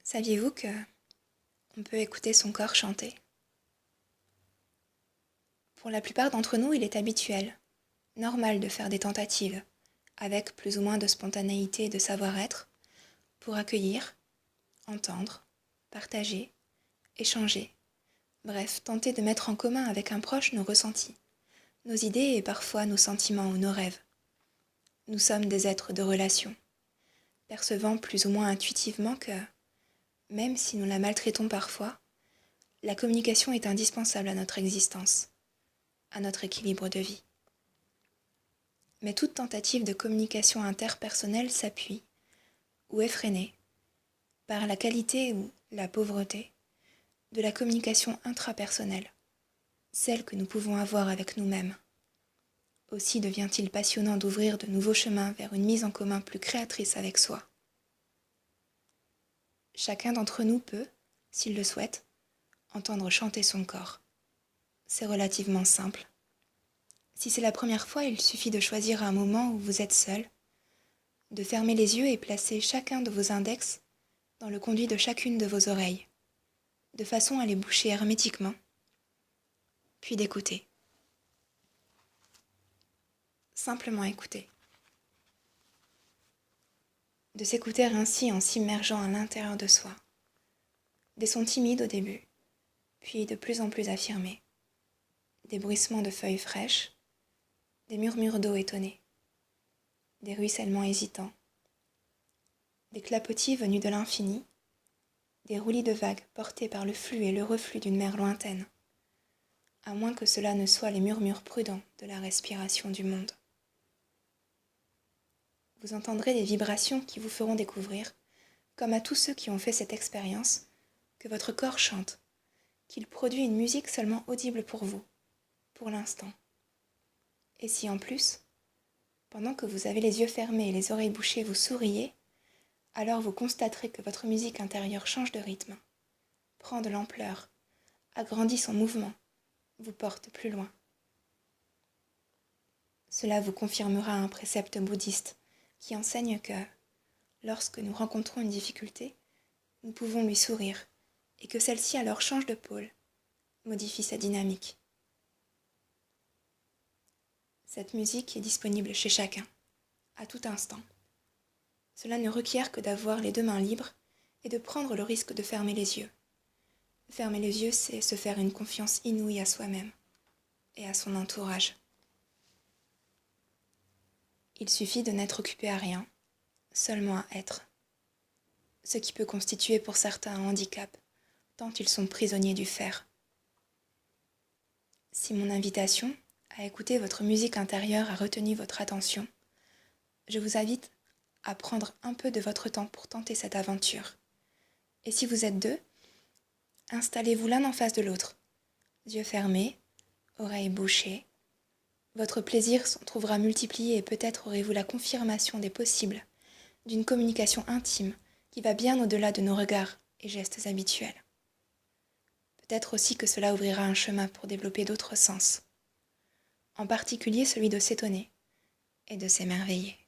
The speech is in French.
Saviez-vous que on peut écouter son corps chanter? Pour la plupart d'entre nous, il est habituel, normal de faire des tentatives, avec plus ou moins de spontanéité et de savoir-être, pour accueillir, entendre, partager, échanger, bref, tenter de mettre en commun avec un proche nos ressentis, nos idées et parfois nos sentiments ou nos rêves. Nous sommes des êtres de relation, percevant plus ou moins intuitivement que, même si nous la maltraitons parfois, la communication est indispensable à notre existence, à notre équilibre de vie. Mais toute tentative de communication interpersonnelle s'appuie, ou est freinée, par la qualité ou la pauvreté de la communication intrapersonnelle, celle que nous pouvons avoir avec nous-mêmes. Aussi devient-il passionnant d'ouvrir de nouveaux chemins vers une mise en commun plus créatrice avec soi. Chacun d'entre nous peut, s'il le souhaite, entendre chanter son corps. C'est relativement simple. Si c'est la première fois, il suffit de choisir un moment où vous êtes seul, de fermer les yeux et placer chacun de vos index dans le conduit de chacune de vos oreilles, de façon à les boucher hermétiquement, puis d'écouter. Simplement écouter. De s'écouter ainsi en s'immergeant à l'intérieur de soi. Des sons timides au début, puis de plus en plus affirmés. Des bruissements de feuilles fraîches, des murmures d'eau étonnés, des ruissellements hésitants, des clapotis venus de l'infini, des roulis de vagues portés par le flux et le reflux d'une mer lointaine, à moins que cela ne soient les murmures prudents de la respiration du monde. Vous entendrez des vibrations qui vous feront découvrir, comme à tous ceux qui ont fait cette expérience, que votre corps chante, qu'il produit une musique seulement audible pour vous, pour l'instant. Et si en plus, pendant que vous avez les yeux fermés et les oreilles bouchées, vous souriez, alors vous constaterez que votre musique intérieure change de rythme, prend de l'ampleur, agrandit son mouvement, vous porte plus loin. Cela vous confirmera un précepte bouddhiste qui enseigne que, lorsque nous rencontrons une difficulté, nous pouvons lui sourire et que celle-ci alors change de pôle, modifie sa dynamique. Cette musique est disponible chez chacun, à tout instant. Cela ne requiert que d'avoir les deux mains libres et de prendre le risque de fermer les yeux. Fermer les yeux, c'est se faire une confiance inouïe à soi-même et à son entourage. Il suffit de n'être occupé à rien, seulement à être. Ce qui peut constituer pour certains un handicap, tant ils sont prisonniers du faire. Si mon invitation à écouter votre musique intérieure a retenu votre attention, je vous invite à prendre un peu de votre temps pour tenter cette aventure. Et si vous êtes deux, installez-vous l'un en face de l'autre, yeux fermés, oreilles bouchées. Votre plaisir s'en trouvera multiplié et peut-être aurez-vous la confirmation des possibles d'une communication intime qui va bien au-delà de nos regards et gestes habituels. Peut-être aussi que cela ouvrira un chemin pour développer d'autres sens, en particulier celui de s'étonner et de s'émerveiller.